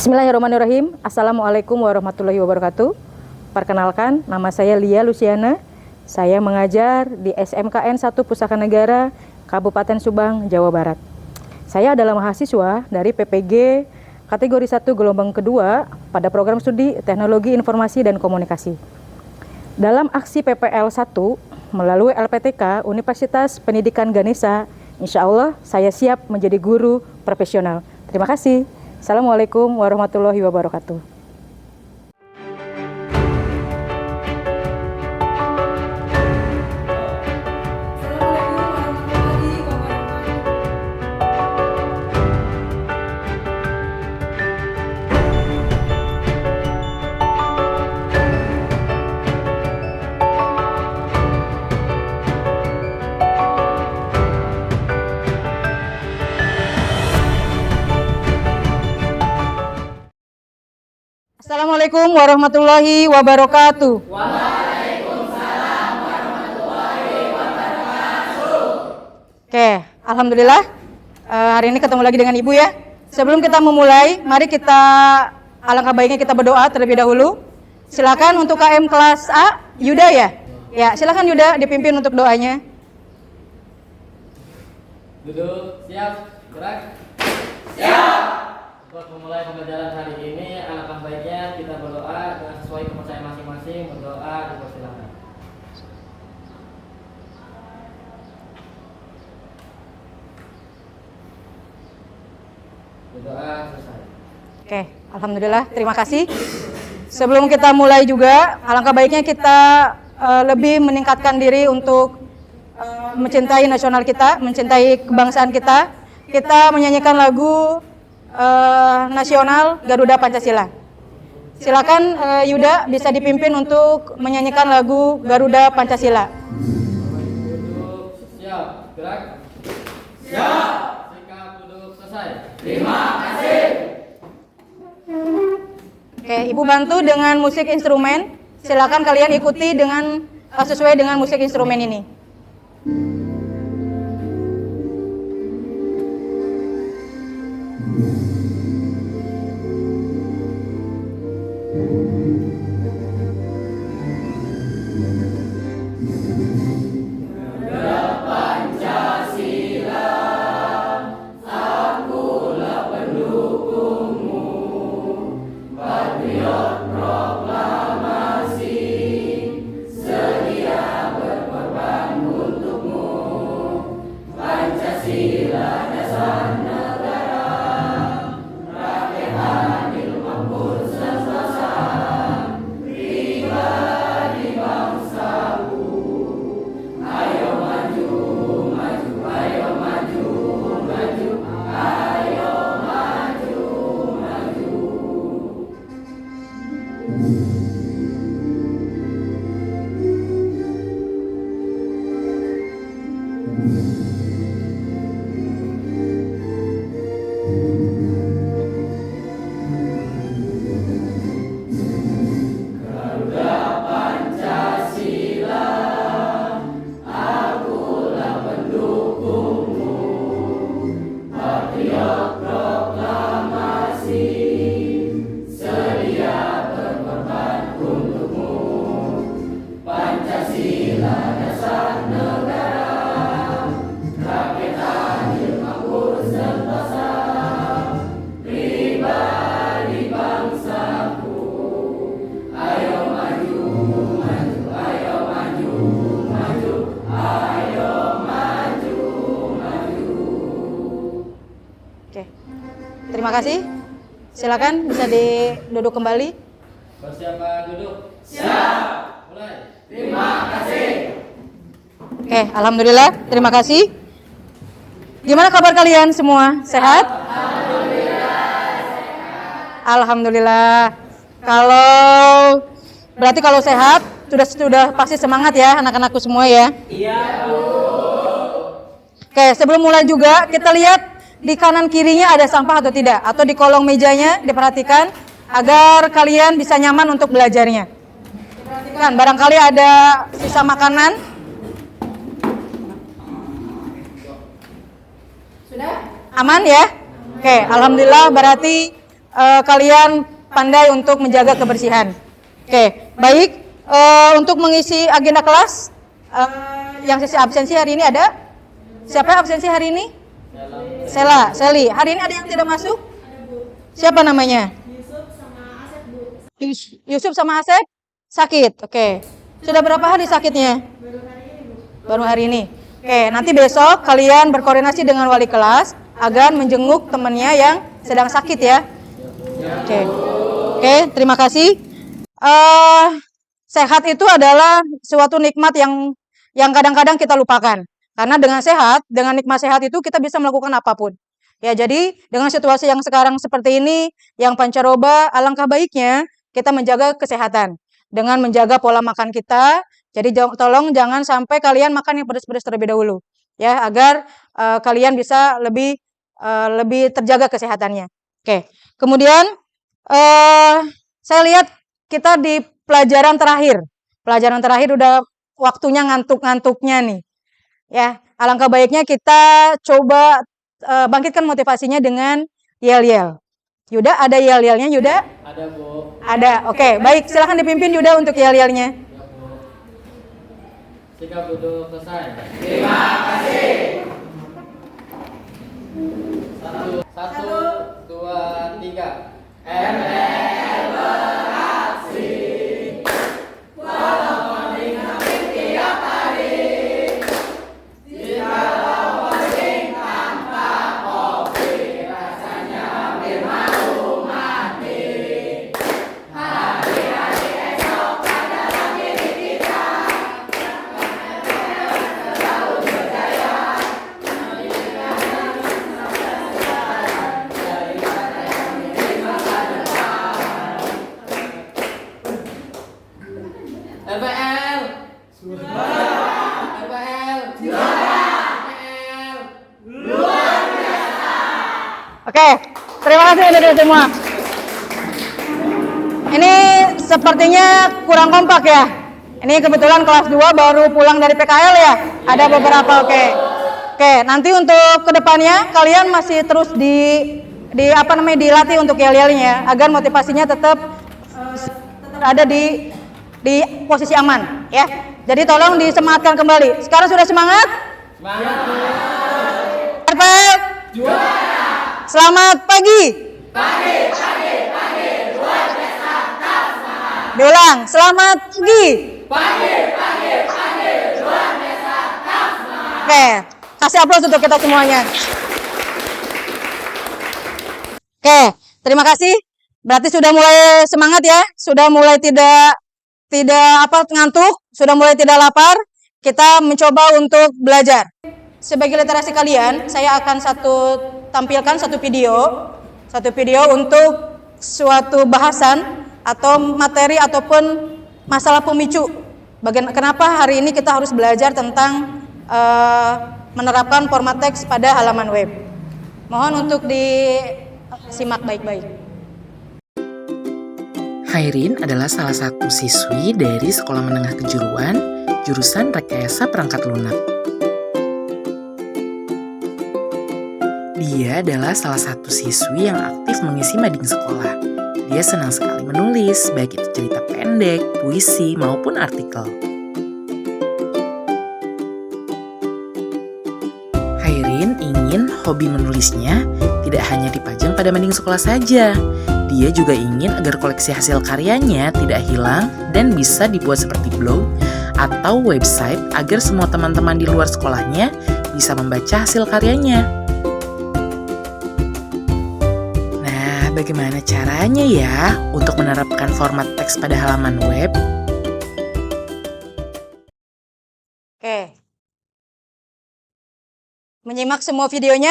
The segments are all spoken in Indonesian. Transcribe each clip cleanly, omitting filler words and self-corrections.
Bismillahirrahmanirrahim. Assalamualaikum warahmatullahi wabarakatuh. Perkenalkan, nama saya Lia Luciana. Saya mengajar di SMKN 1 Pusaka Negara, Kabupaten Subang, Jawa Barat. Saya adalah mahasiswa dari PPG kategori 1 gelombang kedua pada program studi Teknologi Informasi dan Komunikasi. Dalam aksi PPL 1 melalui LPTK Universitas Pendidikan Ganesha, insya Allah saya siap menjadi guru profesional. Terima kasih. Assalamualaikum warahmatullahi wabarakatuh. Assalamualaikum warahmatullahi wabarakatuh. Waalaikumsalam warahmatullahi wabarakatuh. Oke, alhamdulillah hari ini ketemu lagi dengan Ibu ya. Sebelum kita memulai, mari kita alangkah baiknya kita berdoa terlebih dahulu. Silakan untuk KM kelas A, Yuda ya. Ya, silakan Yuda dipimpin untuk doanya. Duduk, siap, gerak. Siap. Untuk memulai pembelajaran hari ini, alangkah baiknya kita berdoa dengan sesuai kepercayaan masing-masing. Berdoa, dipersilakan. Berdoa selesai. Oke, alhamdulillah, terima kasih. Sebelum kita mulai juga, alangkah baiknya kita lebih meningkatkan diri untuk mencintai nasional kita, mencintai kebangsaan kita. Kita menyanyikan lagu nasional Garuda Pancasila. Silakan Yuda bisa dipimpin untuk menyanyikan lagu Garuda Pancasila. Duduk, siap, gerak. Siap. Sikap duduk selesai. Terima kasih. Oke, Ibu bantu dengan musik instrumen. Silakan kalian ikuti dengan sesuai dengan musik instrumen ini. Terima kasih. Silakan bisa duduk kembali. Persiapan duduk. Siap. Mulai. Terima kasih. Oke, alhamdulillah. Terima kasih. Gimana kabar kalian semua? Sehat? Alhamdulillah. Berarti kalau sehat sudah pasti semangat ya anak-anakku semua ya. Iya, Bu. Oke, sebelum mulai juga kita lihat di kanan kirinya ada sampah atau tidak, atau di kolong mejanya diperhatikan agar kalian bisa nyaman untuk belajarnya. Diperhatikan, barangkali ada sisa makanan. Sudah? Aman ya? Oke, alhamdulillah berarti kalian pandai untuk menjaga kebersihan. Oke, baik. Untuk mengisi agenda kelas, yang sesi absensi hari ini ada? Siapa yang absensi hari ini? Sela, Seli. Hari ini ada yang tidak masuk? Siapa namanya? Yusuf sama Asep? Sakit. Oke. Sudah berapa hari sakitnya? Baru hari ini. Oke, nanti besok kalian berkoordinasi dengan wali kelas agar menjenguk temannya yang sedang sakit ya. Oke. Oke, terima kasih. Sehat itu adalah suatu nikmat yang kadang-kadang kita lupakan. Karena dengan sehat, dengan nikmat sehat itu kita bisa melakukan apapun. Ya, jadi dengan situasi yang sekarang seperti ini, yang pancaroba, alangkah baiknya kita menjaga kesehatan dengan menjaga pola makan kita. Jadi tolong jangan sampai kalian makan yang pedas-pedas terlebih dahulu, ya, agar kalian bisa lebih terjaga kesehatannya. Oke. Kemudian saya lihat kita di pelajaran terakhir. Pelajaran terakhir udah waktunya ngantuk-ngantuknya nih. Ya, alangkah baiknya kita coba bangkitkan motivasinya dengan yel-yel. Yuda, ada yel-yelnya Yuda? Ada, Bu. Ada. Oke, baik. Silakan dipimpin Yuda untuk yel-yelnya. Sikap duduk selesai. Terima kasih. Satu, dua, tiga. MPL beraksi. Walau meninggalkan tiap hari. Jikalau pusing tanpa kopi, rasanya hampir malu mati. Hari-hari esok adalah milik kita. Selalu berjaya. LPL. LPL. LPL. Oke, terima kasih adik-adik semua. Ini sepertinya kurang kompak ya. Ini kebetulan kelas 2 baru pulang dari PKL ya. Ada beberapa, oke. Oke, nanti untuk kedepannya kalian masih terus dilatih untuk yel-yelnya agar motivasinya tetap ada di posisi aman ya. Jadi tolong disemangatkan kembali. Sekarang sudah semangat? Semangat. RPL Juara. Selamat pagi. Pagi. Luar biasa. Tetap semangat. Diulang, selamat pagi. Pagi. Luar biasa. Tetap semangat. Oke, kasih aplaus untuk kita semuanya. Oke, terima kasih. Berarti sudah mulai semangat ya, sudah mulai tidak ngantuk, sudah mulai tidak lapar. Kita mencoba untuk belajar. Sebagai literasi kalian, saya akan tampilkan satu video untuk suatu bahasan atau materi ataupun masalah pemicu. Kenapa hari ini kita harus belajar tentang menerapkan format teks pada halaman web. Mohon untuk disimak baik-baik. Hairin adalah salah satu siswi dari Sekolah Menengah Kejuruan, jurusan Rekayasa Perangkat Lunak. Dia adalah salah satu siswi yang aktif mengisi mading sekolah. Dia senang sekali menulis, baik itu cerita pendek, puisi, maupun artikel. Hairin ingin hobi menulisnya tidak hanya dipajang pada mading sekolah saja. Dia juga ingin agar koleksi hasil karyanya tidak hilang dan bisa dibuat seperti blog atau website agar semua teman-teman di luar sekolahnya bisa membaca hasil karyanya. Nah, bagaimana caranya ya untuk menerapkan format teks pada halaman web? Oke. Menyimak semua videonya?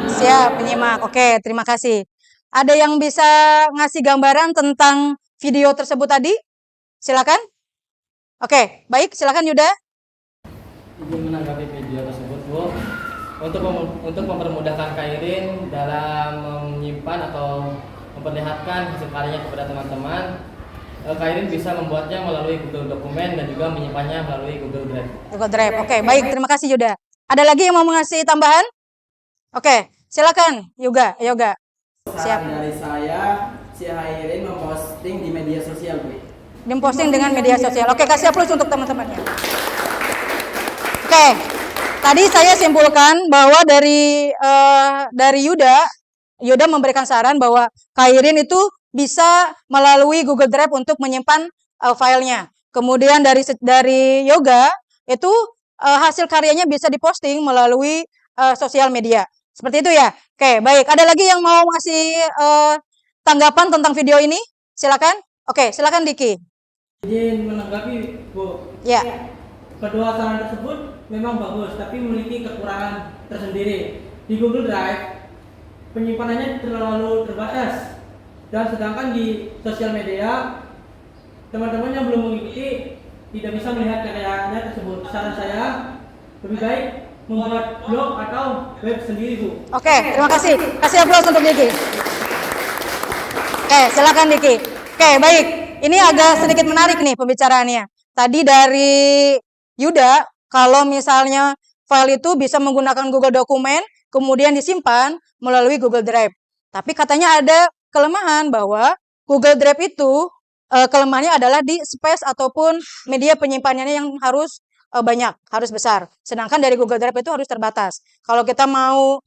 Siap, menyimak. Oke, terima kasih. Ada yang bisa ngasih gambaran tentang video tersebut tadi? Silakan. Oke, baik. Silakan Yuda. Izin menanggapi video tersebut, Bu. Untuk mempermudahkan Kairin dalam menyimpan atau memperlihatkan hasil karyanya kepada teman-teman, Kairin bisa membuatnya melalui Google Dokumen dan juga menyimpannya melalui Google Drive. Google Drive. Oke, baik. Terima kasih Yuda. Ada lagi yang mau mengasih tambahan? Oke, silakan Yoga. saran dari saya, si Hairin memposting di media sosial, Bu. Memposting dengan media sosial. Oke, kasih aplaus untuk teman-temannya. Oke, tadi saya simpulkan bahwa dari Yuda memberikan saran bahwa Khairin itu bisa melalui Google Drive untuk menyimpan filenya. Kemudian dari Yoga itu hasil karyanya bisa diposting melalui sosial media. Seperti itu ya. Oke, baik. Ada lagi yang mau ngasih tanggapan tentang video ini? Silakan. Oke, silakan Diki. Izin menanggapi, Bu. Ya. Kedua saran tersebut memang bagus, tapi memiliki kekurangan tersendiri. Di Google Drive, penyimpanannya terlalu terbatas. Dan sedangkan di sosial media, teman-teman yang belum mengikuti tidak bisa melihat karyanya tersebut. Saran saya, lebih baik membuat blog atau web sendiri, Bu. Oke, terima kasih. Kasih aplaus untuk Diki. Oke, silakan Diki. Oke, baik. Ini agak sedikit menarik nih pembicaraannya. Tadi dari Yuda, kalau misalnya file itu bisa menggunakan Google Dokumen, kemudian disimpan melalui Google Drive. Tapi katanya ada kelemahan bahwa Google Drive itu kelemahannya adalah di space ataupun media penyimpanannya yang harus banyak, harus besar. Sedangkan dari Google Drive itu harus terbatas. Kalau kita mau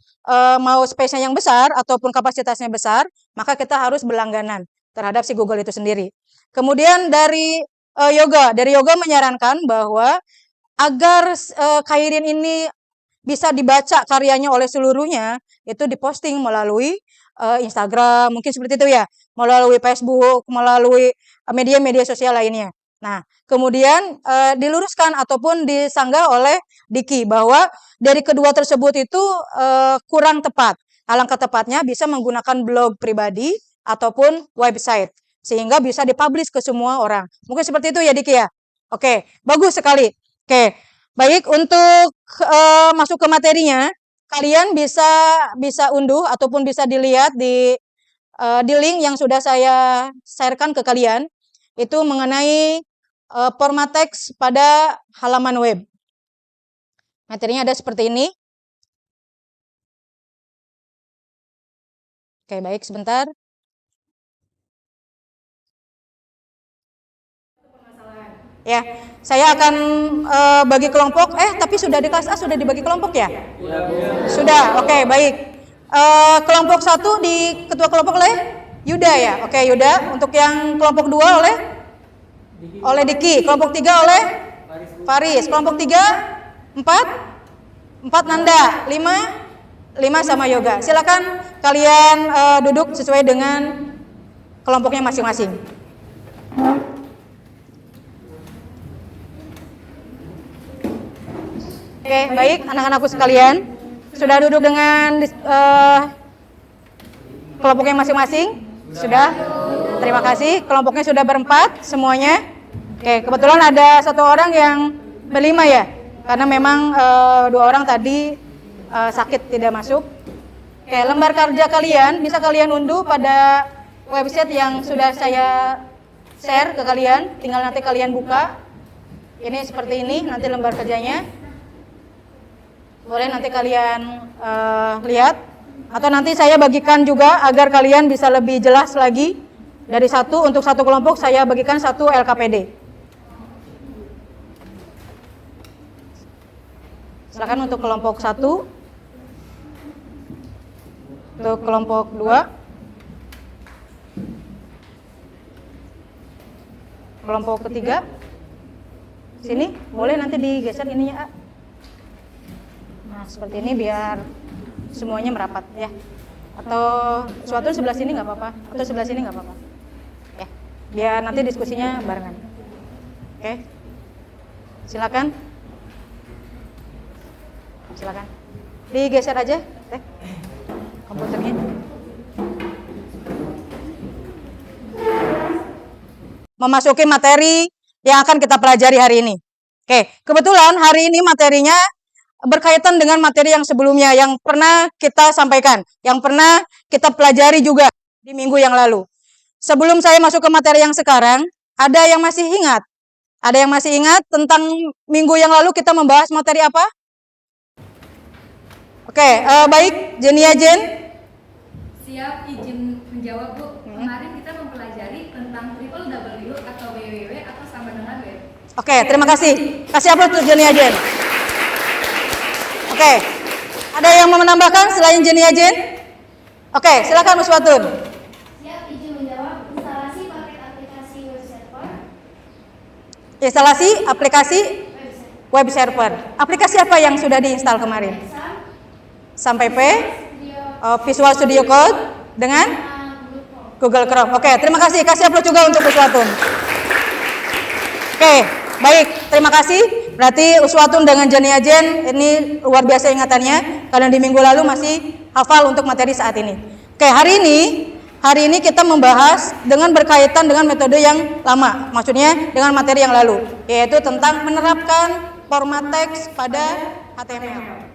space-nya yang besar ataupun kapasitasnya besar, maka kita harus berlangganan terhadap si Google itu sendiri. Kemudian dari Yoga menyarankan bahwa agar Khairin ini bisa dibaca karyanya oleh seluruhnya, itu diposting melalui Instagram, mungkin seperti itu ya, melalui Facebook, melalui media-media sosial lainnya. Nah, kemudian diluruskan ataupun disanggah oleh Diki bahwa dari kedua tersebut itu kurang tepat. Alangkah tepatnya bisa menggunakan blog pribadi ataupun website, sehingga bisa dipublish ke semua orang. Mungkin seperti itu ya Diki ya? Oke, bagus sekali. Oke, baik, untuk masuk ke materinya, kalian bisa unduh ataupun bisa dilihat di link yang sudah saya sharekan ke kalian, itu mengenai format teks pada halaman web. Materinya ada seperti ini. Oke, baik, sebentar. Ya, saya akan bagi kelompok. Tapi sudah di kelas A sudah dibagi kelompok ya? Sudah. Oke, baik. Kelompok 1 di ketua kelompok oleh Yuda ya. Oke, Yuda. Untuk yang kelompok 2 oleh Diki. Kelompok 3 oleh Faris. Kelompok 3 4 Nanda. 5 sama Yoga. Silakan kalian duduk sesuai dengan kelompoknya masing-masing. Oke, baik anak-anakku sekalian, sudah duduk dengan kelompoknya masing-masing? Sudah? Terima kasih, kelompoknya sudah berempat semuanya. Oke, kebetulan ada satu orang yang berlima ya, karena memang 2 orang tadi sakit tidak masuk. Oke, lembar kerja kalian bisa kalian unduh pada website yang sudah saya share ke kalian, tinggal nanti kalian buka. Ini seperti ini, nanti lembar kerjanya. Boleh nanti kalian lihat, atau nanti saya bagikan juga agar kalian bisa lebih jelas lagi. Dari untuk satu kelompok saya bagikan 1 LKPD. Silakan untuk kelompok 1, untuk kelompok 2, kelompok ketiga. Sini, boleh nanti digeser ininya, A. Nah, seperti ini biar semuanya merapat ya. Atau suatu sebelah sini nggak apa-apa, atau sebelah sini nggak apa-apa. Ya, biar nanti diskusinya barengan. Oke. Silakan. Silakan. Digeser aja, komputernya. Memasuki materi yang akan kita pelajari hari ini. Oke, kebetulan hari ini materinya berkaitan dengan materi yang sebelumnya, yang pernah kita sampaikan, yang pernah kita pelajari juga di minggu yang lalu. Sebelum saya masuk ke materi yang sekarang, ada yang masih ingat? Ada yang masih ingat tentang minggu yang lalu kita membahas materi apa? Oke, baik, Jenia Jen. Siap, izin menjawab, Bu. Kemarin kita mempelajari tentang www atau www atau sama dengan web. Oke, terima kasih. Kasih aplaus untuk Jenia Jen. Oke, ada yang mau menambahkan selain Jenia Jen? Oke, silakan Uswatun. Siap, izin menjawab. Instalasi paket aplikasi web server. Instalasi aplikasi web server. Aplikasi apa yang sudah diinstal kemarin? Sampai P, Visual Studio Code dengan Google Chrome. Oke, terima kasih. Kasih aplaus juga untuk Uswatun. Oke, baik. Terima kasih. Berarti Uswatun dengan Jenia Jen ini luar biasa ingatannya. Karena di minggu lalu masih hafal untuk materi saat ini. Oke, hari ini kita membahas dengan berkaitan dengan metode yang lama. Maksudnya dengan materi yang lalu, yaitu tentang menerapkan format teks pada HTML.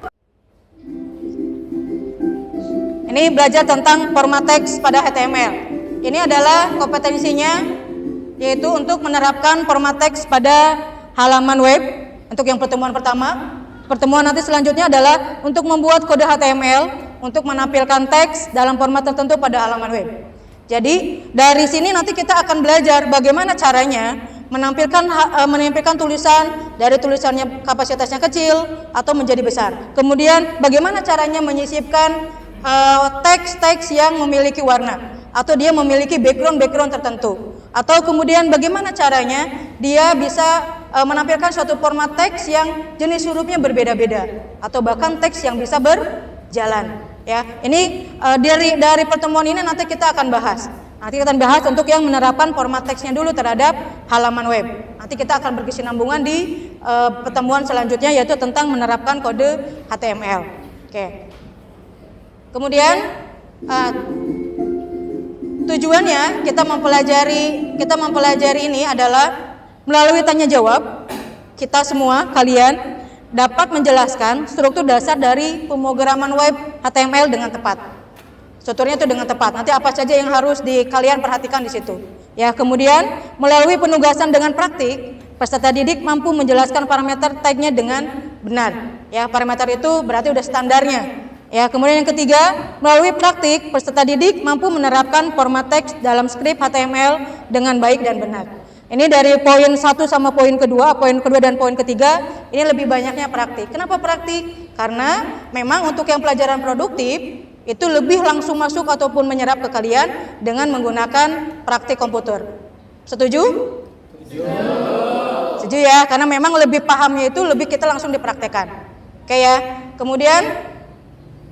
Ini belajar tentang format teks pada HTML. Ini adalah kompetensinya, yaitu untuk menerapkan format teks pada halaman web. Untuk yang pertemuan pertama, pertemuan nanti selanjutnya adalah untuk membuat kode HTML untuk menampilkan teks dalam format tertentu pada halaman web. Jadi dari sini nanti kita akan belajar bagaimana caranya menampilkan tulisan dari tulisannya kapasitasnya kecil atau menjadi besar. Kemudian bagaimana caranya menyisipkan teks-teks yang memiliki warna atau dia memiliki background tertentu, atau kemudian bagaimana caranya dia bisa menampilkan suatu format teks yang jenis hurufnya berbeda-beda atau bahkan teks yang bisa berjalan. Ya, ini dari pertemuan ini nanti kita akan bahas. Nanti kita akan bahas untuk yang menerapkan format teksnya dulu terhadap halaman web. Nanti kita akan berkesinambungan di pertemuan selanjutnya, yaitu tentang menerapkan kode HTML. Oke. Kemudian tujuannya kita mempelajari ini adalah melalui tanya jawab. Kita semua kalian dapat menjelaskan struktur dasar dari pemrograman web HTML dengan tepat. Strukturnya itu dengan tepat. Nanti apa saja yang harus kalian perhatikan di situ. Ya, kemudian melalui penugasan dengan praktik, peserta didik mampu menjelaskan parameter tagnya dengan benar. Ya, parameter itu berarti udah standarnya. Ya, kemudian yang ketiga, melalui praktik, peserta didik mampu menerapkan format teks dalam skrip HTML dengan baik dan benar. Ini dari poin 1 sama poin kedua dan poin ketiga, ini lebih banyaknya praktik. Kenapa praktik? Karena memang untuk yang pelajaran produktif, itu lebih langsung masuk ataupun menyerap ke kalian dengan menggunakan praktik komputer. Setuju? Setuju ya, karena memang lebih pahamnya itu lebih kita langsung dipraktekkan. Oke ya, kemudian,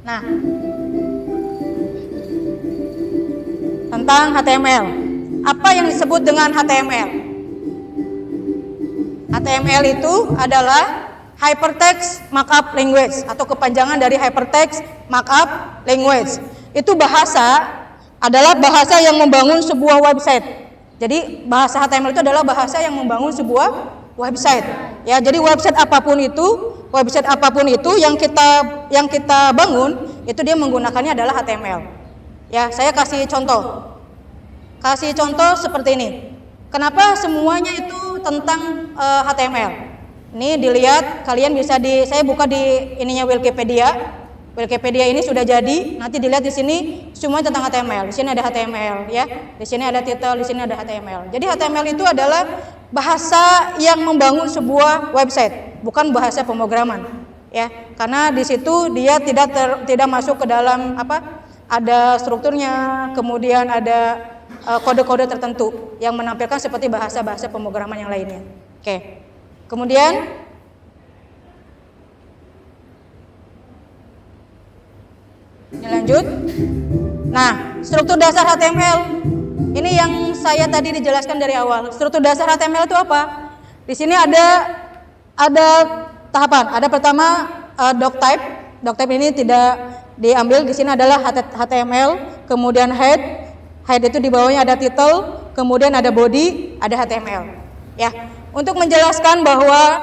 nah, tentang HTML. Apa yang disebut dengan HTML? HTML itu adalah Hypertext Markup Language atau kepanjangan dari Hypertext Markup Language. Itu adalah bahasa yang membangun sebuah website. Jadi bahasa HTML itu adalah bahasa yang membangun sebuah website. Ya, jadi website apapun itu yang kita bangun itu dia menggunakannya adalah HTML. Ya, saya kasih contoh. Seperti ini. Kenapa semuanya itu tentang HTML? Ini dilihat, kalian bisa saya buka di ininya Wikipedia. Wikipedia ini sudah jadi. Nanti dilihat di sini semua tentang HTML. Di sini ada HTML, ya. Di sini ada title, di sini ada HTML. Jadi HTML itu adalah bahasa yang membangun sebuah website, bukan bahasa pemrograman, ya. Karena di situ dia tidak masuk ke dalam ada strukturnya, kemudian ada kode-kode tertentu yang menampilkan seperti bahasa-bahasa pemrograman yang lainnya. Oke. Kemudian ini lanjut. Nah, struktur dasar HTML. Ini yang saya tadi dijelaskan dari awal. Struktur dasar HTML itu apa? Di sini ada tahapan. Ada pertama doctype. Doctype ini tidak diambil. Di sini adalah HTML, kemudian head. Head itu di bawahnya ada title, kemudian ada body, ada HTML. Ya, untuk menjelaskan bahwa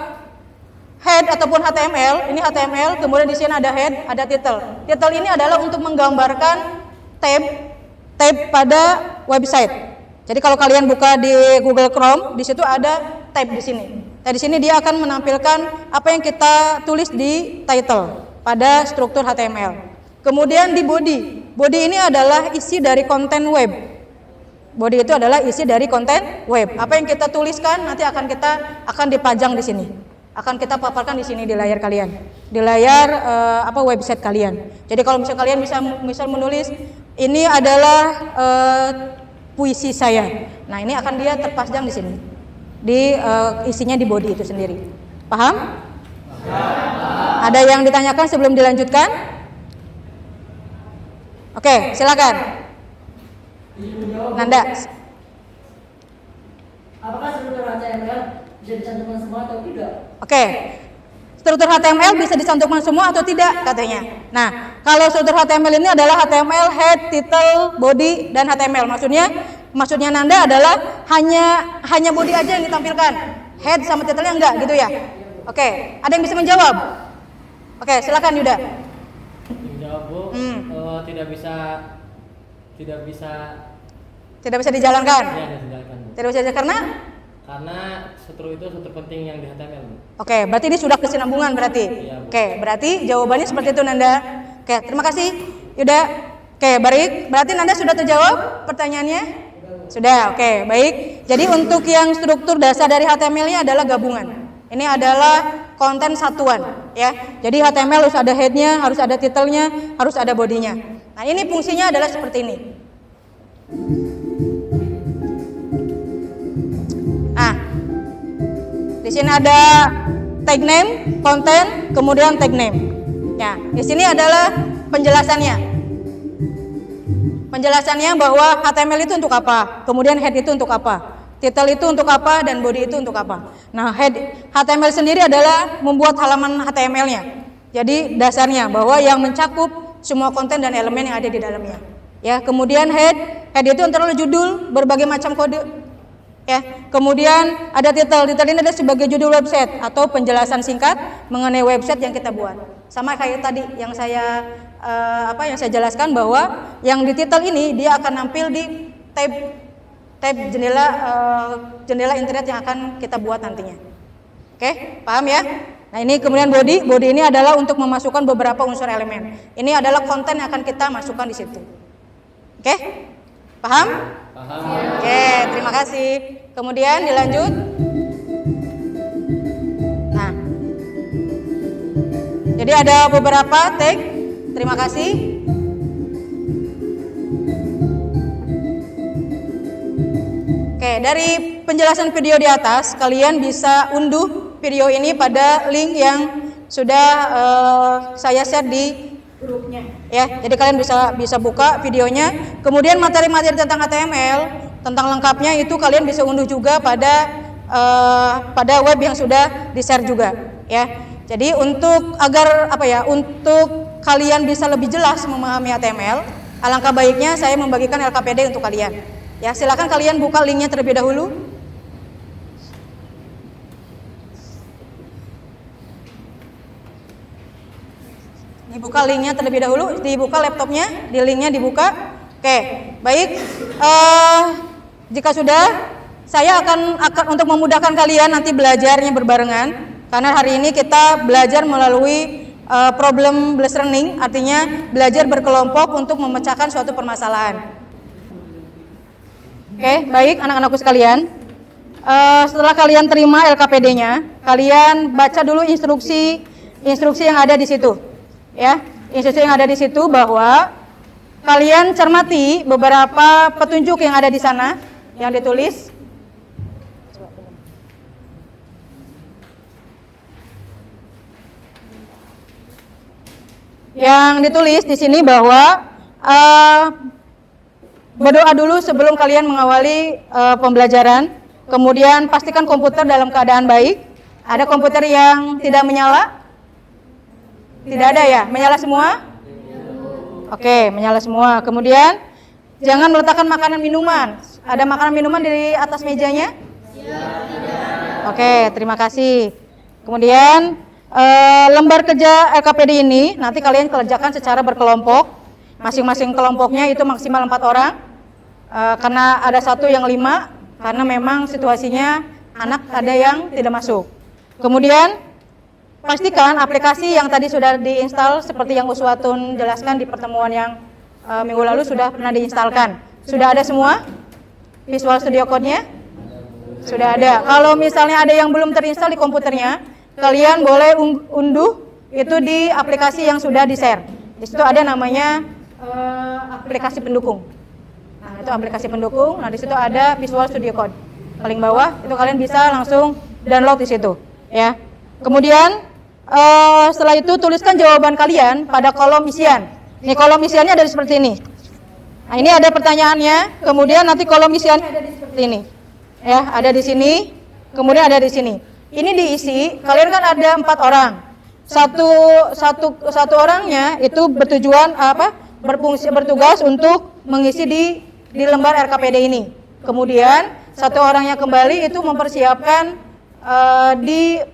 head ataupun HTML, ini HTML, kemudian di sini ada head, ada title. Title ini adalah untuk menggambarkan tab pada website. Jadi kalau kalian buka di Google Chrome, di situ ada tab di sini. Nah, di sini dia akan menampilkan apa yang kita tulis di title pada struktur HTML. Kemudian di body. Body ini adalah isi dari konten web. Body itu adalah isi dari konten web. Apa yang kita tuliskan nanti akan dipajang di sini. Akan kita paparkan di sini di layar kalian. Di layar website kalian. Jadi kalau misalnya kalian misal menulis ini adalah puisi saya. Nah, ini akan dia terpajang di sini. Di isinya di body itu sendiri. Paham? Ada yang ditanyakan sebelum dilanjutkan? Oke, silakan. Nanda. Apakah struktur HTML bisa dicantumkan semua atau tidak? Oke. Struktur HTML bisa dicantumkan semua atau tidak katanya. Nah, kalau struktur HTML ini adalah HTML, head, title, body, dan HTML. Maksudnya Nanda adalah hanya body aja yang ditampilkan. Head sama title-nya enggak gitu ya. Oke, ada yang bisa menjawab? Oke, silakan Yuda. Menjawab Bu, tidak bisa dijalankan. Iya, tidak dijalankan Bu. Tidak bisa karena struktur itu struktur penting yang di HTML Bu. Oke, berarti ini sudah kesinambungan berarti. Iya, Bu. Oke, berarti jawabannya seperti itu Nanda. Oke, terima kasih Yuda. Oke, baik. Berarti Nanda sudah terjawab pertanyaannya? Sudah. Oke, baik. Jadi untuk yang struktur dasar dari HTML-nya adalah gabungan. Ini adalah konten satuan, ya. Jadi HTML harus ada head-nya, harus ada title-nya, harus ada body-nya. Nah, ini fungsinya adalah seperti ini. Nah, di sini ada tag name, konten, kemudian tag name. Ya, di sini adalah penjelasannya. Penjelasannya bahwa HTML itu untuk apa, kemudian head itu untuk apa, title itu untuk apa, dan body itu untuk apa. Nah, HTML sendiri adalah membuat halaman HTML-nya. Jadi dasarnya bahwa yang mencakup semua konten dan elemen yang ada di dalamnya. Ya, kemudian head itu antara judul, berbagai macam kode. Ya, kemudian ada title ini ada sebagai judul website atau penjelasan singkat mengenai website yang kita buat. Sama kayak tadi yang saya jelaskan bahwa yang di title ini dia akan nampil di tab jendela internet yang akan kita buat nantinya. Oke, paham ya? Nah, ini kemudian body ini adalah untuk memasukkan beberapa unsur elemen. Ini adalah konten yang akan kita masukkan di situ. Oke? Paham? Paham. Oke, terima kasih. Kemudian dilanjut. Nah, jadi ada beberapa tag. Terima kasih. Oke, dari penjelasan video di atas, kalian bisa unduh video ini pada link yang sudah saya share di grupnya. Ya, jadi kalian bisa buka videonya. Kemudian materi-materi tentang HTML, tentang lengkapnya itu kalian bisa unduh juga pada web yang sudah di-share juga. Ya, jadi untuk kalian bisa lebih jelas memahami HTML, alangkah baiknya saya membagikan LKPD untuk kalian. Ya, silakan kalian buka linknya terlebih dahulu. Dibuka linknya terlebih dahulu, dibuka laptopnya, di linknya dibuka. Oke, baik. Jika sudah, saya akan untuk memudahkan kalian nanti belajarnya berbarengan, karena hari ini kita belajar melalui problem based learning, artinya belajar berkelompok untuk memecahkan suatu permasalahan. Oke, baik anak-anakku sekalian. Setelah kalian terima LKPD-nya, kalian baca dulu instruksi yang ada di situ. Ya, instruksi yang ada di situ bahwa kalian cermati beberapa petunjuk yang ada di sana yang ditulis. Yang ditulis di sini bahwa berdoa dulu sebelum kalian mengawali pembelajaran. Kemudian pastikan komputer dalam keadaan baik. Ada komputer yang tidak menyala? Tidak ada ya? Menyala semua? Oke, menyala semua. Kemudian jangan meletakkan makanan minuman. Ada makanan minuman di atas mejanya? Oke, terima kasih. Kemudian lembar kerja LKPD ini nanti kalian kerjakan secara berkelompok. Masing-masing kelompoknya itu maksimal 4 orang. Karena ada satu yang 5, karena memang situasinya anak ada yang tidak masuk. Kemudian pastikan aplikasi yang tadi sudah diinstal seperti yang Uswatun jelaskan di pertemuan yang minggu lalu sudah pernah diinstalkan. Sudah ada semua Visual Studio Code-nya? Sudah ada. Kalau misalnya ada yang belum terinstal di komputernya, kalian boleh unduh itu di aplikasi yang sudah di-share. Di situ ada namanya aplikasi pendukung. Nah, itu aplikasi pendukung. Nah, di situ ada Visual Studio Code. Paling bawah itu kalian bisa langsung download di situ, ya. Kemudian setelah itu tuliskan jawaban kalian pada kolom isian. Nih kolom isiannya ada seperti ini. Nah, ini ada pertanyaannya, kemudian nanti kolom isiannya ada di seperti ini. Ya, ada di sini, kemudian ada di sini. Ini diisi, kalian kan ada 4 orang. Satu orangnya itu bertugas untuk mengisi di lembar RKPD ini. Kemudian satu orangnya kembali itu mempersiapkan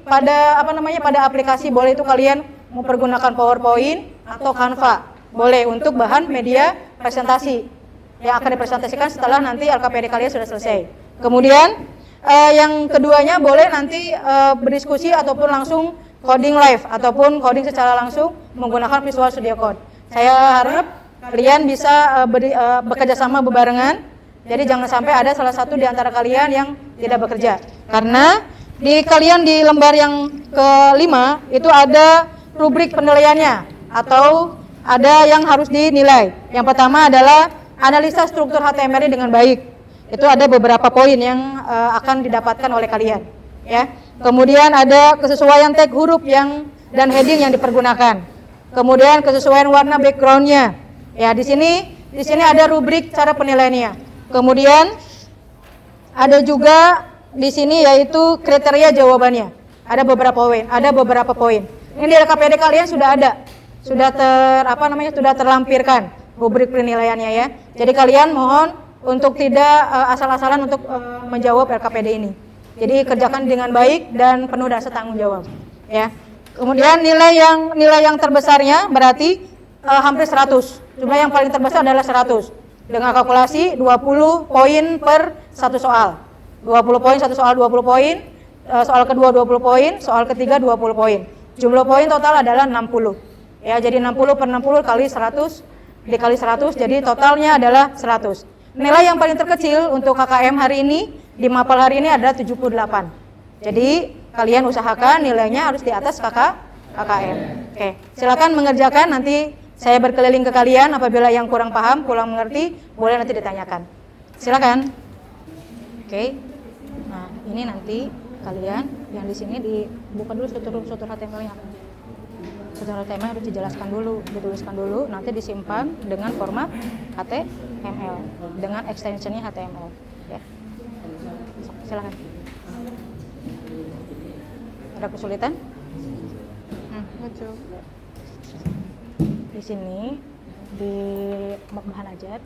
pada aplikasi, boleh itu kalian mempergunakan PowerPoint atau Canva. Boleh untuk bahan media presentasi yang akan dipresentasikan setelah nanti RKPD kalian sudah selesai. Kemudian yang keduanya boleh nanti berdiskusi ataupun langsung coding live ataupun coding secara langsung menggunakan Visual Studio Code. Saya harap kalian bisa bekerja sama bebarengan. Jadi jangan sampai ada salah satu di antara kalian yang tidak bekerja. Karena kalian di lembar yang kelima itu ada rubrik penilaiannya atau ada yang harus dinilai. Yang pertama adalah analisa struktur HTML dengan baik. Itu ada beberapa poin yang akan didapatkan oleh kalian, ya. Kemudian ada kesesuaian tag huruf dan heading yang dipergunakan. Kemudian kesesuaian warna backgroundnya. Ya, di sini ada rubrik cara penilaiannya. Kemudian ada juga di sini yaitu kriteria jawabannya. Ada beberapa poin. Ini di RKPD kalian sudah ada. Sudah terlampirkan rubrik penilaiannya, ya. Jadi kalian mohon untuk tidak asal-asalan untuk menjawab RKPD ini. Jadi kerjakan dengan baik dan penuh rasa tanggung jawab, ya. Kemudian nilai yang terbesarnya berarti hampir 100. Jumlah yang paling terbesar adalah 100. Dengan kalkulasi 20 poin per satu soal. 20 poin satu soal 20 poin, soal kedua 20 poin, soal ketiga 20 poin. Jumlah poin total adalah 60. Ya, jadi 60 per 60 kali 100 dikali 100, jadi totalnya adalah 100. Nilai yang paling terkecil untuk KKM hari ini, di Mapel hari ini adalah 78. Jadi kalian usahakan nilainya harus di atas KKM. Oke, silakan mengerjakan, nanti saya berkeliling ke kalian, apabila yang kurang paham, kurang mengerti, boleh nanti ditanyakan. Silakan. Oke. Nah, ini nanti kalian yang di sini dibuka dulu struktur HTML-nya. Struktur HTML harus dijelaskan dulu, dituliskan dulu, nanti disimpan dengan format HTML dengan extensionnya HTML, ya. Silakan. Ada kesulitan? Di sini di bahan ajar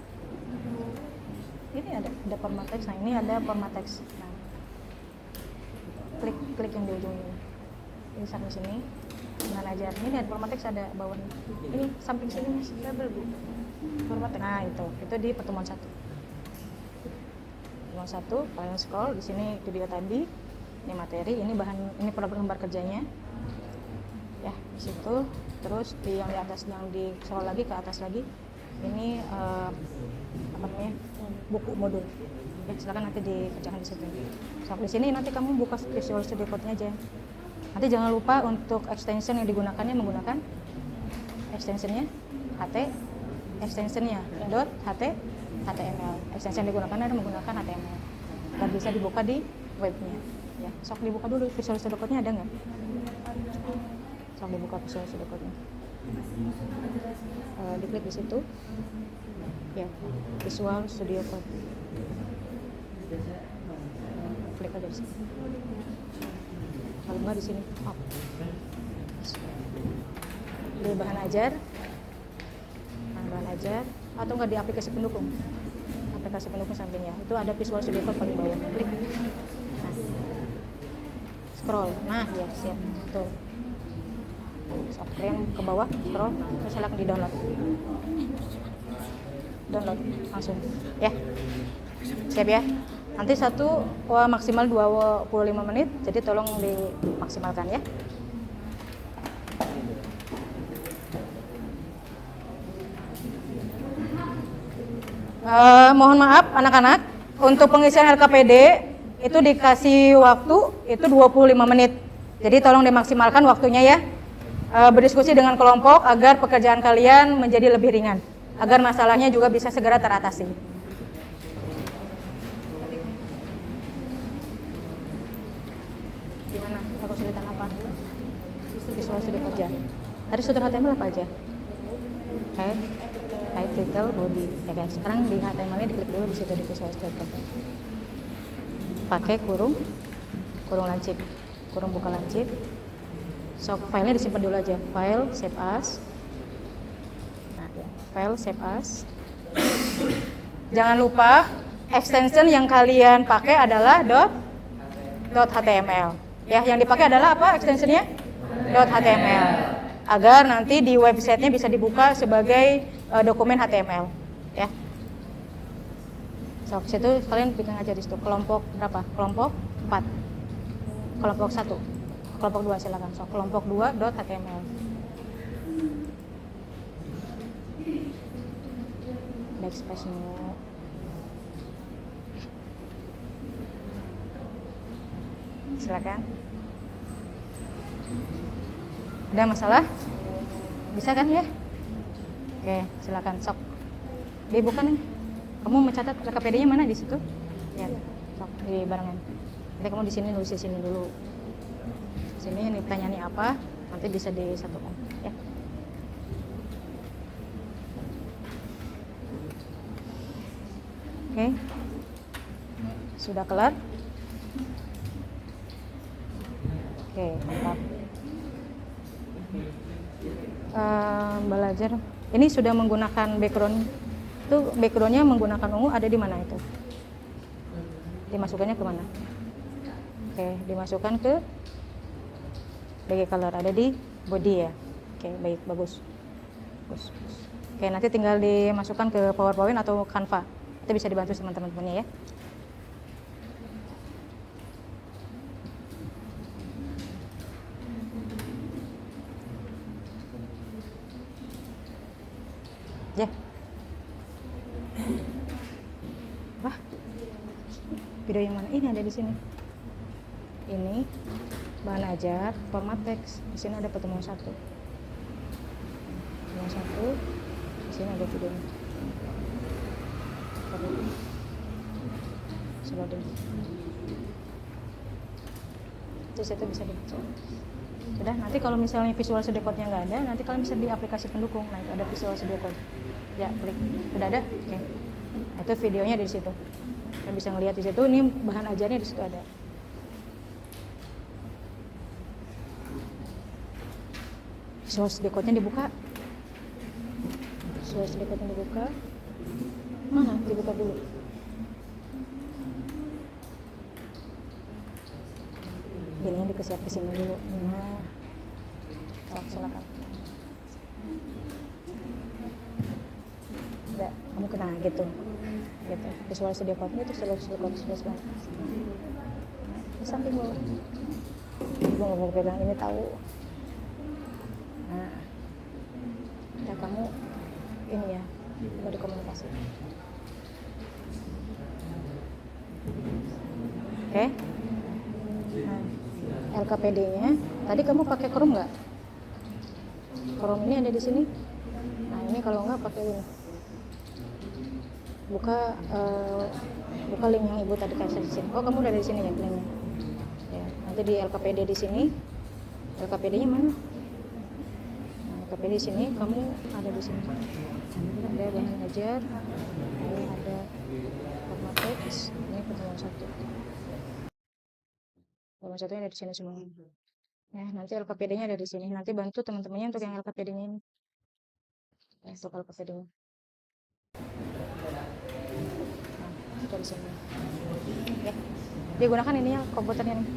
ini ada format teks. Nah, ini ada format teks. Nah, klik yang di ujung ini. Ini sampai sini. Bahan ajar. Ini ada format teks, ada bawah ini. Ini samping sini masih double, Bu. Format teks. Nah, itu di pertemuan 1. Pertemuan 1, kalian scroll di sini video tadi. Ini materi, ini bahan, ini gambar kerjanya. Ya, di situ. Terus yang di atas, yang di scroll lagi ke atas lagi. Ini buku modul. Ya, silakan nanti dikerjakan di situ. Sampai di sini nanti kamu buka Visual Studio Code-nya aja. Nanti jangan lupa untuk extension yang digunakannya menggunakan extensionnya extensionnya .html. Extension yang digunakan ada menggunakan HTML. Dan bisa dibuka di webnya. Ya, sok dibuka dulu Visual Studio Code-nya ada nggak? Sok dibuka Visual Studio Code-nya. Diklik di situ. Ya, Visual Studio Code. Klik aja di sini. Kalau nggak di sini, di bahan ajar, atau nggak di aplikasi pendukung. Aplikasi pendukung sampingnya itu ada Visual Studio Code paling bawah. Klik. Nah, scroll. Nah, ya siap. Tuh. Kalian ke bawah, scroll, terus silakan di download. Download langsung, ya. Siap ya. Nanti maksimal 25 menit, jadi tolong dimaksimalkan ya. Mohon maaf anak-anak, untuk pengisian LKPD itu dikasih waktu itu 25 menit. Jadi tolong dimaksimalkan waktunya ya. Berdiskusi dengan kelompok agar pekerjaan kalian menjadi lebih ringan, agar masalahnya juga bisa segera teratasi. Gimana? Aku kesulitan apa? Visual Studio Code aja. Tadi struktur HTML apa aja? Head, title, body. Ya guys, sekarang di HTML-nya diklik dulu di situ di Visual Studio Code. Pakai kurung lancip, kurung buka lancip. So, filenya disimpan dulu aja. File, save as. Nah, ya. File, save as. Jangan lupa extension yang kalian pakai adalah .html. Ya, yang dipakai adalah apa extensionnya? .html. Agar nanti di websitenya bisa dibuka sebagai dokumen HTML. Ya. So, situ kalian bikin aja di situ. Kelompok berapa? Kelompok 4. Kelompok 1. Kelompok 2 silakan. So, kelompok 2.html. Backspace new. Silakan. Ada masalah? Bisa kan ya? Oke, silakan sok. Dibuka nih. Kamu mencatat LKPD-nya mana di situ? Ya, sok di barengan. Nanti kamu di sini nulis di sini dulu. Sini ini pertanyaannya apa, nanti bisa disatukan ya. Oke. Sudah kelar? Oke, mantap. Belajar ini sudah menggunakan background. Itu backgroundnya menggunakan ungu, ada di mana itu? Dimasukkannya ke mana? Oke, dimasukkan ke bagai color, ada di body ya. Oke, baik, bagus. Oke, nanti tinggal dimasukkan ke PowerPoint atau Canva. Itu bisa dibantu teman-temannya ya. Ya. Wah. Video yang mana? Ini ada di sini. Ini bahan ajar, format teks. Di sini ada pertemuan 1. Pertemuan 1. Di sini ada videonya. Loading. Terus itu bisa dibaca. Sudah, nanti kalau misalnya Visual Studio Code-nya nggak ada, nanti kalian bisa di aplikasi pendukung. Nah, itu ada Visual Studio Code. Ya, klik. Sudah ada? Oke. Nah, itu videonya di situ. Kalian bisa ngelihat di situ. Ini bahan ajarnya di situ ada. Visual Studio Code-nya dibuka. Visual Studio Code-nya dibuka. Mana? Dibuka dulu. Jadinya dikesiap ke sini dulu. Nah, silakan. Udah, kamu kena gitu. Visual Studio Code itu Visual Studio Code sebelah. Di samping bawah. Ibu nggak mau pegang ini tahu. Nah, ya kamu ini ya, baru komunikasi. Oke. Nah, LKPD-nya, tadi kamu pakai Chrome nggak? Chrome ini ada di sini. Nah, ini kalau nggak pakai ini. Buka link yang ibu tadi kasih di sini. Oh, kamu udah di sini ya linknya. Ya, nanti di LKPD di sini. LKPD-nya mana? Nah, LKPD di sini, kamu ada di sini. Ada bahan ajar. Ini ada format teks. Ini pertemuan 1. Pertemuan 1 ada di sini semua. Ya, nanti LKPD-nya ada di sini. Nanti bantu teman-temannya untuk yang LKPD-nya ini. Ya, untuk LKPD-nya. Nah, itu di sini. Ya, dia gunakan ini ya, komputernya nih.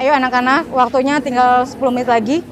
Ayo anak-anak, waktunya tinggal 10 menit lagi.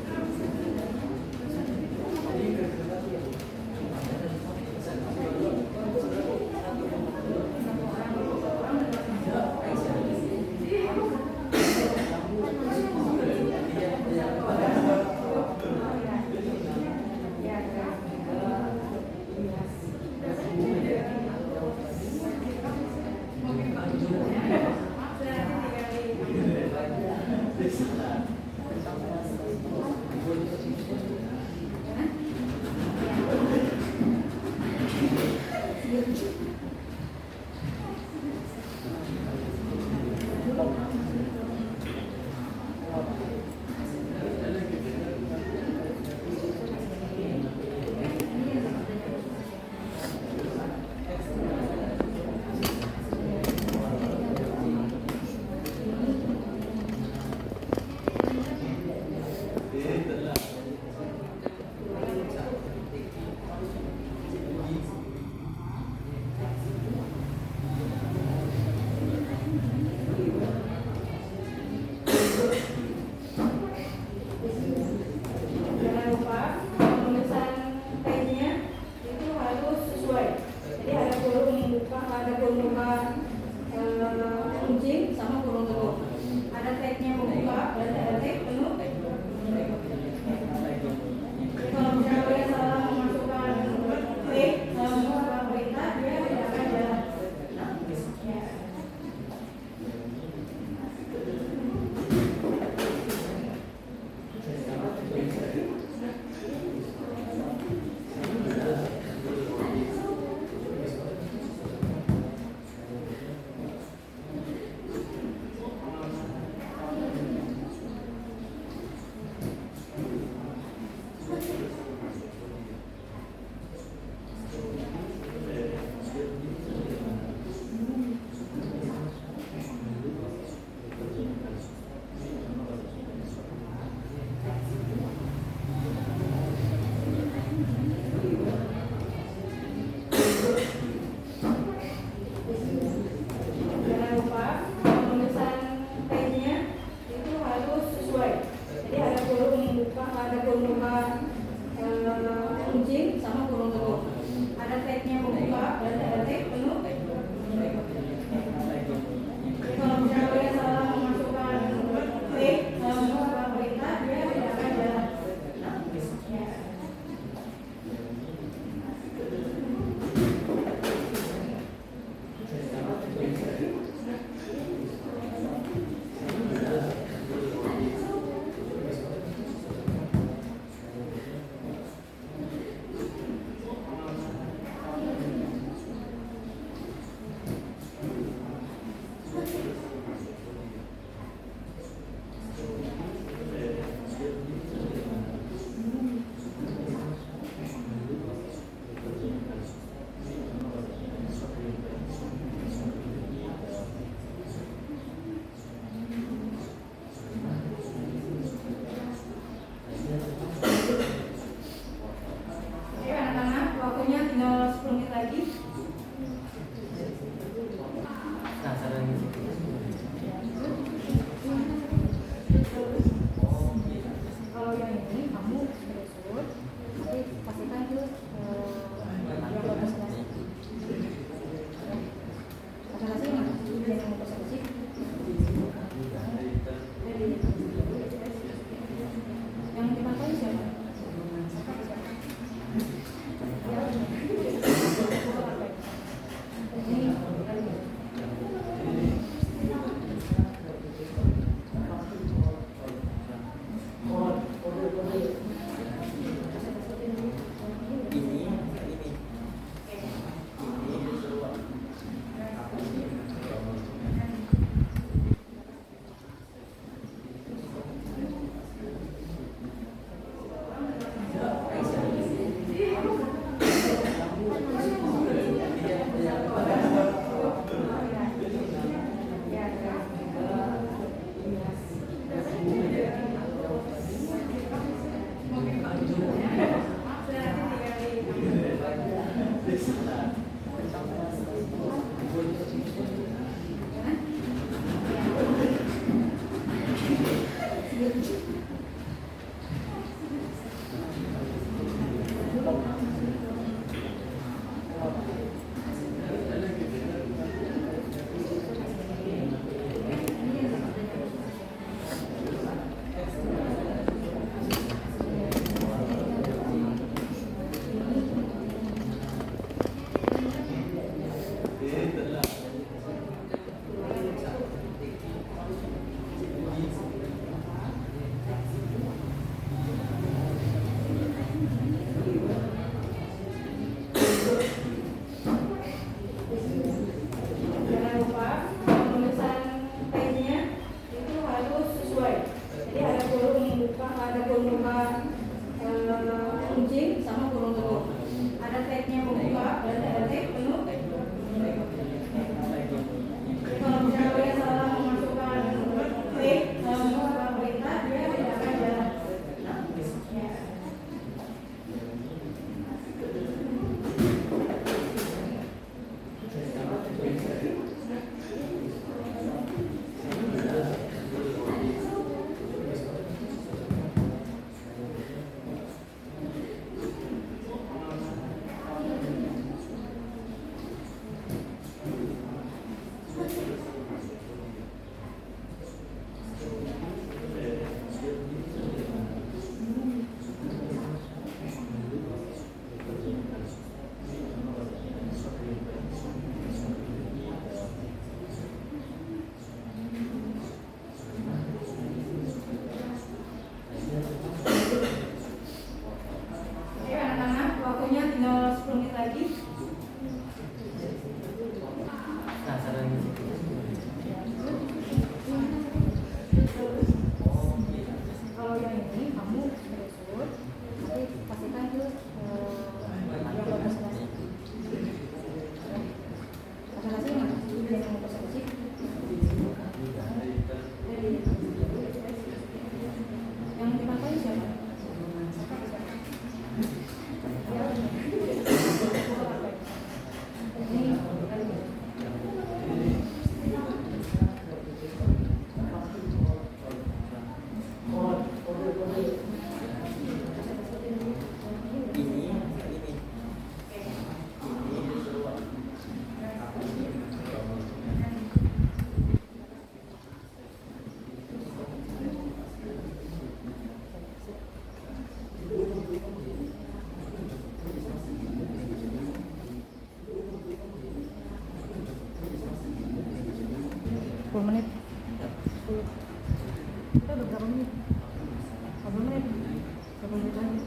Jangan lupa penulisan tagnya itu harus sesuai. Jadi ada kurung buka kunci sama kurung tutup. Ada tagnya membuka, ada tag penuh. Jadi kalau misalnya kalian salah memasukkan tag memasukkan perintah, dia tidak akan jalan. Ya. Oke anak-anak, waktunya tinggal 10 menit lagi. Nah, saran Kalau yang ini kamu beresut, nanti pastikan ke yang presentasi. Presentasi mana? Yang mau presentasi. Yang dipakai siapa? Menit. Kita udah berapa menit? 10 menit. 10 menit lagi.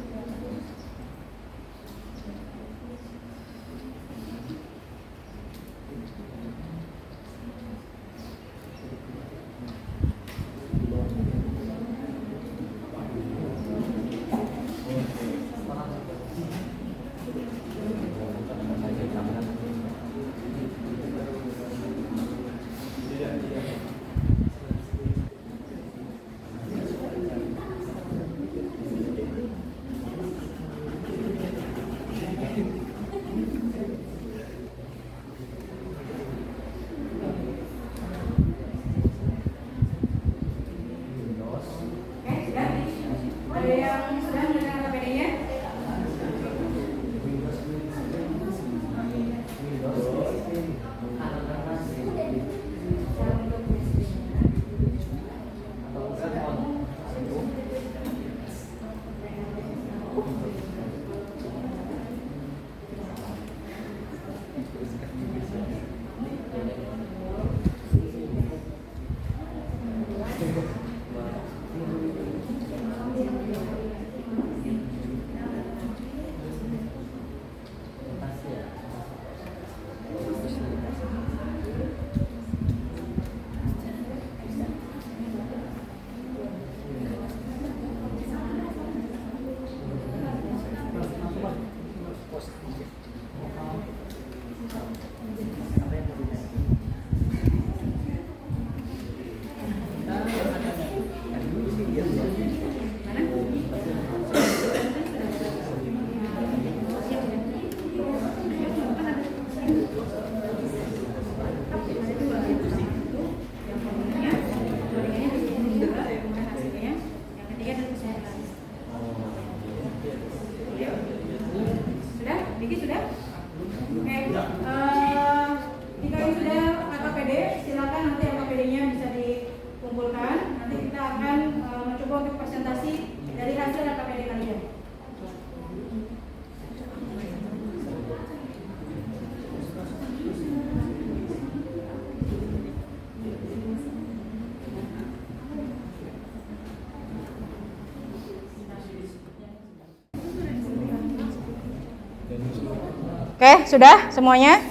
Oke, sudah semuanya?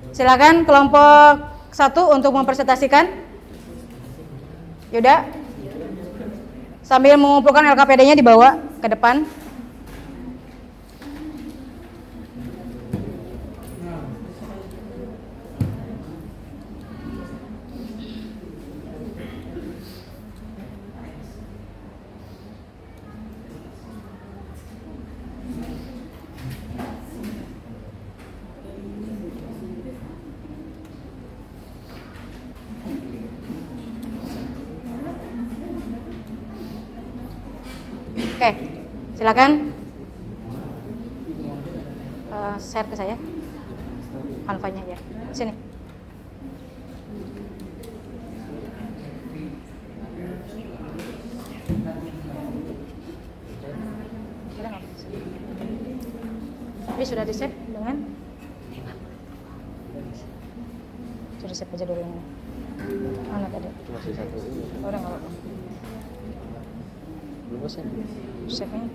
Silakan kelompok 1 untuk mempresentasikan. Yuda. Sambil mengumpulkan LKPD-nya dibawa ke depan. Oke, silakan share ke saya, Canva-nya ya, sini. Ini sudah di-save dengan? Sudah di-save aja dulu ini. Mana tadi? Masih satu ini. Oh, udah nggak apa-apa. Belum bosan. Save-nya.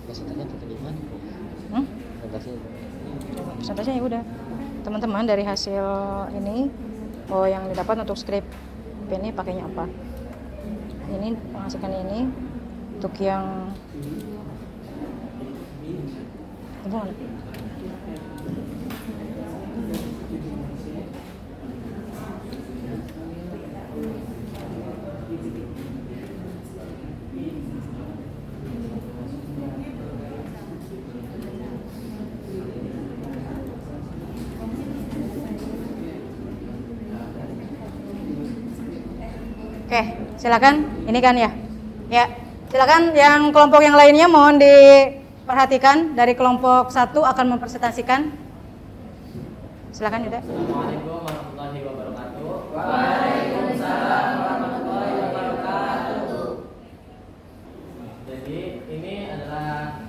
Presentasinya tadi mana? Presentasinya ya udah. Teman-teman dari hasil ini, yang didapat untuk skrip ini pakainya apa? Ini menghasilkan ini untuk yang ibu mana? Oke, silakan. Ini kan ya. Ya, silakan yang kelompok yang lainnya mohon diperhatikan. Dari kelompok 1 akan mempresentasikan. Silakan Yuda. Assalamualaikum warahmatullahi wabarakatuh. Waalaikumsalam warahmatullahi wabarakatuh. Jadi ini adalah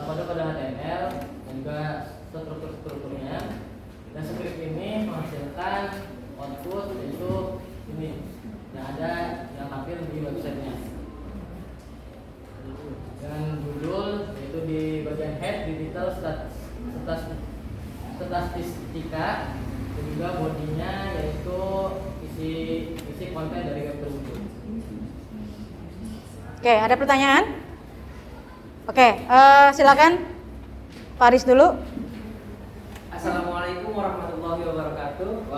kode-kode HTML dan juga strukturnya. Dan script ini menghasilkan output yaitu ini yang ada yang tampil di websitenya dengan judul yaitu di bagian head digital statistika dan juga bodinya yaitu isi konten dari web tersebut. Oke, ada pertanyaan? Oke, silakan Faris dulu. Assalamualaikum warahmatullahi wabarakatuh.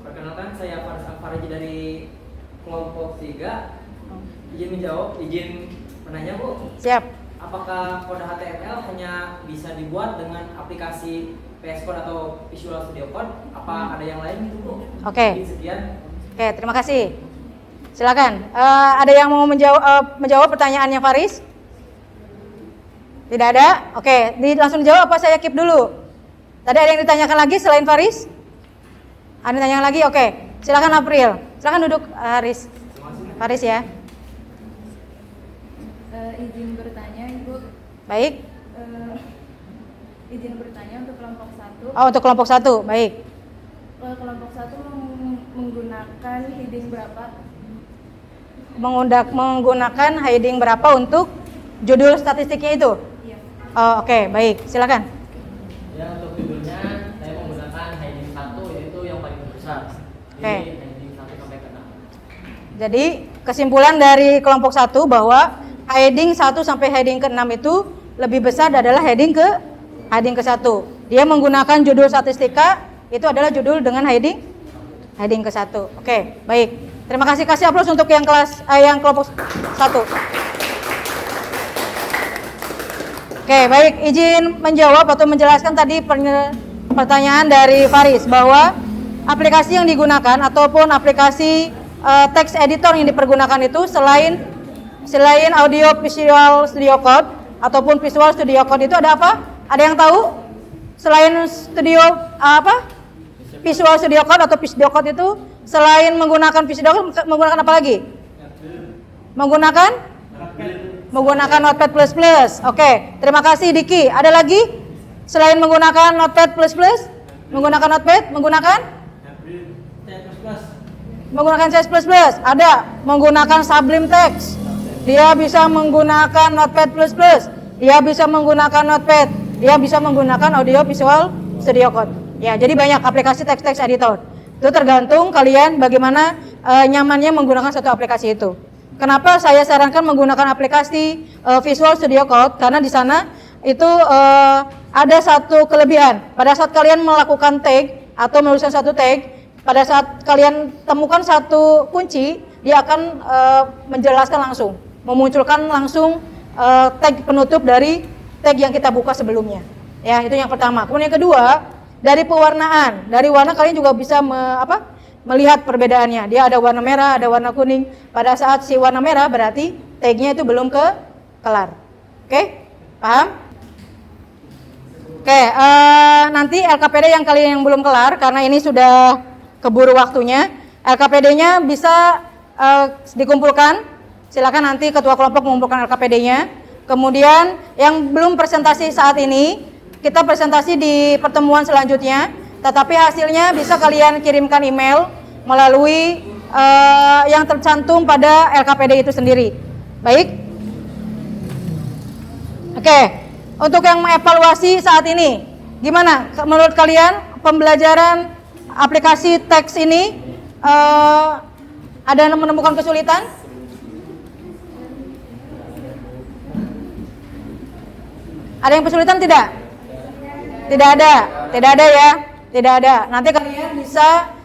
Perkenalkan saya Faris Al-Faraji dari kelompok 3. Izin menjawab, izin menanya Bu. Siap. Apakah kode HTML hanya bisa dibuat dengan aplikasi VS Code atau Visual Studio Code? Apa ada yang lain gitu Bu? Oke. Sekian. Oke, terima kasih. Silakan. Ada yang mau menjawab pertanyaannya Faris? Tidak ada? Oke, langsung dijawab apa saya keep dulu? Tadi ada yang ditanyakan lagi selain Faris? Ada yang ditanyakan lagi? Oke, silakan April. Silakan duduk Haris. Faris ya. Izin bertanya Ibu. Baik. Izin bertanya untuk kelompok 1. Oh, untuk kelompok 1. Baik. Kelompok 1 menggunakan heading berapa? Menggunakan heading berapa untuk judul statistiknya itu? Iya. Oh, oke, baik. Silakan. Ya, untuk judulnya saya menggunakan heading 1 yaitu yang paling besar. Oke. Jadi heading 1 sampai ke 6. Jadi kesimpulan dari kelompok 1 bahwa heading 1 sampai heading ke 6 itu lebih besar adalah heading ke 1. Dia menggunakan judul statistika itu adalah judul dengan heading ke 1. Oke, baik. Terima kasih aplaus untuk yang kelompok 1. Oke, baik. Izin menjawab atau menjelaskan tadi pertanyaan dari Faris bahwa aplikasi yang digunakan ataupun aplikasi text editor yang dipergunakan itu selain Audio Visual Studio Code ataupun Visual Studio Code itu ada apa? Ada yang tahu? Selain Visual Studio Code atau Studio Code itu selain menggunakan Studio Code menggunakan apa lagi? Menggunakan Notepad++. Oke, terima kasih Diki. Ada lagi selain menggunakan Notepad++? Menggunakan Notepad? Menggunakan? menggunakan CS++, ada menggunakan Sublime Text, dia bisa menggunakan Notepad++, dia bisa menggunakan Notepad, dia bisa menggunakan Audio Visual Studio Code. Ya, jadi banyak aplikasi text editor. Itu tergantung kalian bagaimana nyamannya menggunakan satu aplikasi itu. Kenapa saya sarankan menggunakan aplikasi Visual Studio Code? Karena di sana itu ada satu kelebihan. Pada saat kalian melakukan tag atau menuliskan satu tag, pada saat kalian temukan satu kunci, dia akan menjelaskan langsung, memunculkan langsung tag penutup dari tag yang kita buka sebelumnya. Ya, itu yang pertama. Kemudian yang kedua, dari pewarnaan. Dari warna kalian juga bisa melihat perbedaannya. Dia ada warna merah, ada warna kuning. Pada saat si warna merah berarti tagnya itu belum kelar. Oke? Paham? Oke, nanti LKPD yang kalian yang belum kelar, karena ini sudah keburu waktunya, LKPD-nya bisa dikumpulkan. Silakan nanti ketua kelompok mengumpulkan LKPD-nya. Kemudian yang belum presentasi saat ini, kita presentasi di pertemuan selanjutnya. Tetapi hasilnya bisa kalian kirimkan email melalui yang tercantum pada LKPD itu sendiri. Baik? Oke. Untuk yang mengevaluasi saat ini, gimana menurut kalian pembelajaran aplikasi teks ini ada yang menemukan kesulitan? Ada yang kesulitan tidak? Tidak ada, tidak ada ya, tidak ada. Nanti kalian bisa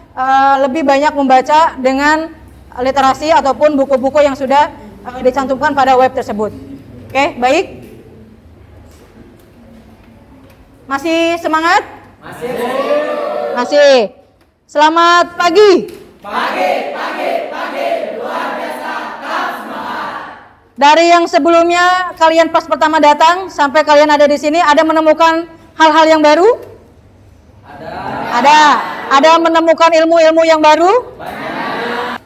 lebih banyak membaca dengan literasi ataupun buku-buku yang sudah dicantumkan pada web tersebut. Oke, baik. Masih semangat? Masih. Selamat pagi. Pagi, luar biasa, tetap semangat. Dari yang sebelumnya kalian pas pertama datang sampai kalian ada di sini, ada menemukan hal-hal yang baru? Ada. Ada menemukan ilmu-ilmu yang baru? Banyak.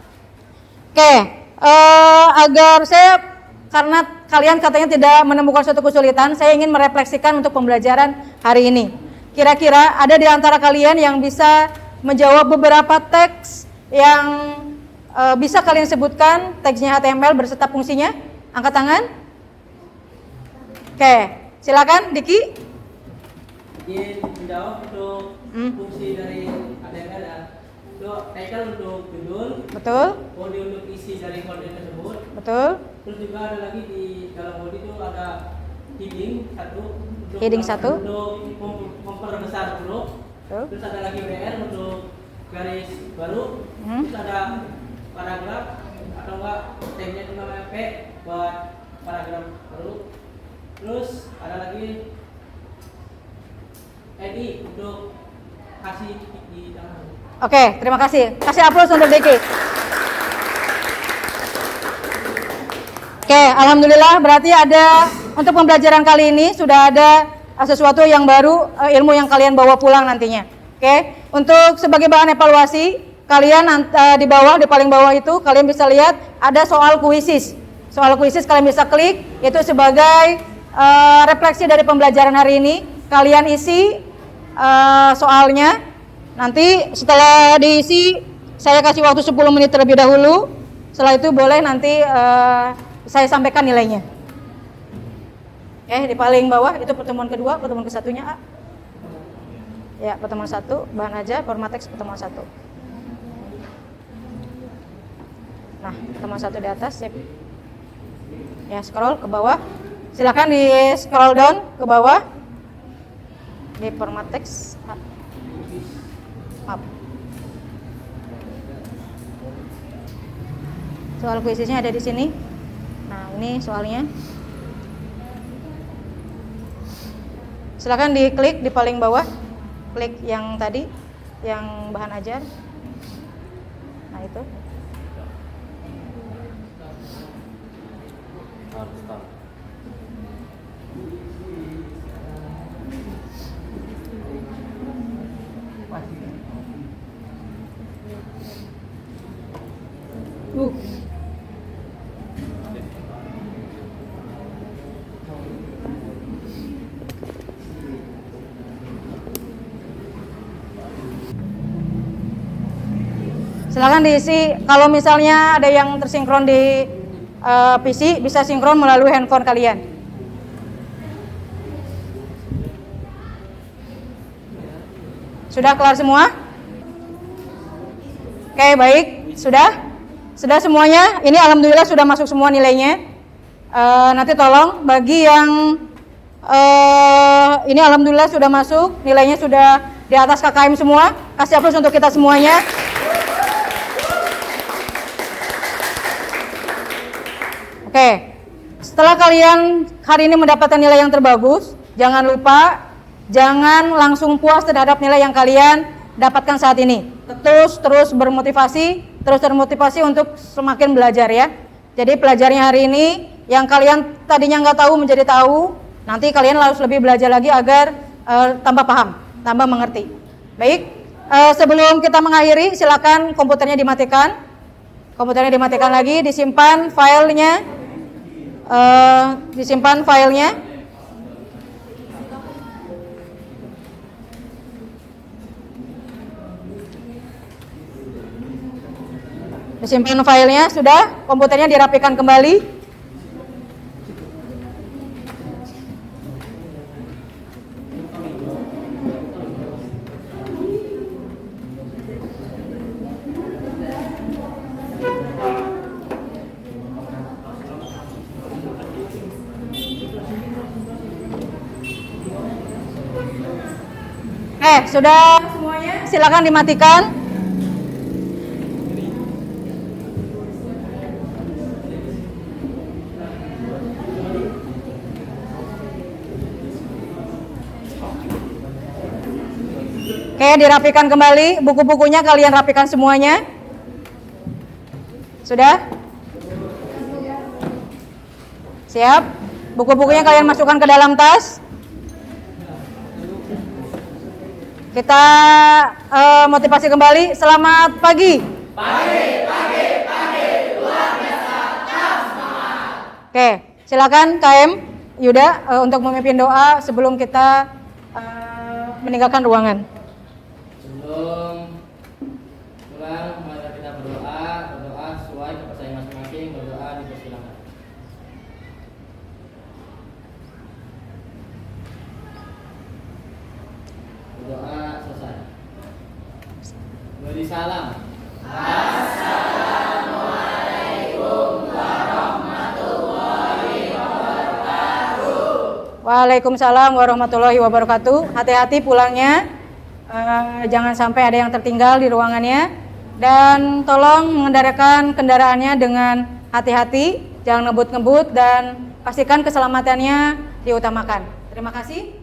Oke, agar saya, karena kalian katanya tidak menemukan suatu kesulitan, saya ingin merefleksikan untuk pembelajaran hari ini. Kira-kira ada di antara kalian yang bisa menjawab beberapa teks yang bisa kalian sebutkan teksnya HTML berserta fungsinya? Angkat tangan. Oke, silakan Diki. Izin menjawab untuk fungsi dari HTML ya. Untuk title untuk judul. Betul. Body untuk isi dari konten tersebut. Betul. Terus juga ada lagi di dalam body itu ada heading satu. Heading satu. Untuk memperbesar huruf. Terus ada lagi WR untuk garis baru. Terus ada paragraf atau enggak tagnya itu namanya P buat paragraf baru. Terus ada lagi edit untuk kasih titik di tengah. Oke, terima kasih. Kasih aplaus untuk Diki. Oke, alhamdulillah berarti ada untuk pembelajaran kali ini sudah ada sesuatu yang baru, ilmu yang kalian bawa pulang nantinya. Oke, untuk sebagai bahan evaluasi, kalian di bawah, di paling bawah itu kalian bisa lihat ada soal kuisis. Soal kuisis kalian bisa klik, itu sebagai refleksi dari pembelajaran hari ini. Kalian isi soalnya, nanti setelah diisi saya kasih waktu 10 menit terlebih dahulu. Setelah itu boleh nanti saya sampaikan nilainya. Di paling bawah itu pertemuan kedua, pertemuan kesatunya A. Ya, pertemuan 1, bahan aja, format teks pertemuan 1. Nah, pertemuan 1 di atas, sip. Ya, scroll ke bawah. Silakan di scroll down ke bawah. Di format teks. Maaf. Soal kuisisnya ada di sini. Nah, ini soalnya. Silakan diklik di paling bawah. Klik yang tadi, yang bahan ajar. Nah, itu. Silakan diisi. Kalau misalnya ada yang tersinkron di PC, bisa sinkron melalui handphone kalian. Sudah kelar semua? Oke, baik. Sudah semuanya. Ini alhamdulillah sudah masuk semua nilainya. Nanti tolong bagi yang ini alhamdulillah sudah masuk, nilainya sudah di atas KKM semua. Kasih aplaus untuk kita semuanya. Oke. Setelah kalian hari ini mendapatkan nilai yang terbagus, jangan lupa jangan langsung puas terhadap nilai yang kalian dapatkan saat ini. Terus termotivasi untuk semakin belajar ya. Jadi pelajarnya hari ini yang kalian tadinya nggak tahu menjadi tahu. Nanti kalian harus lebih belajar lagi agar tambah paham, tambah mengerti. Baik, sebelum kita mengakhiri, silakan komputernya dimatikan. Komputernya dimatikan lagi, disimpan filenya. Disimpan filenya, sudah, komputernya dirapikan kembali. Sudah semuanya, silakan dimatikan. Oke, dirapikan kembali. Buku-bukunya kalian rapikan semuanya. Sudah? Siap? Buku-bukunya kalian masukkan ke dalam tas. Kita motivasi kembali. Selamat pagi. Pagi. Luar biasa. Semangat. Oke, silakan KM Yuda untuk memimpin doa sebelum kita meninggalkan ruangan. Sebelum pulang, mari kita berdoa sesuai kepercayaan masing-masing. Berdoa dipersilakan. Berdoa selesai. Beri salam. Assalamualaikum warahmatullahi wabarakatuh. Waalaikumsalam warahmatullahi wabarakatuh. Hati-hati pulangnya. Jangan sampai ada yang tertinggal di ruangannya, dan tolong mengendaраkan kendaraannya dengan hati-hati, jangan ngebut-ngebut, dan pastikan keselamatannya diutamakan. Terima kasih.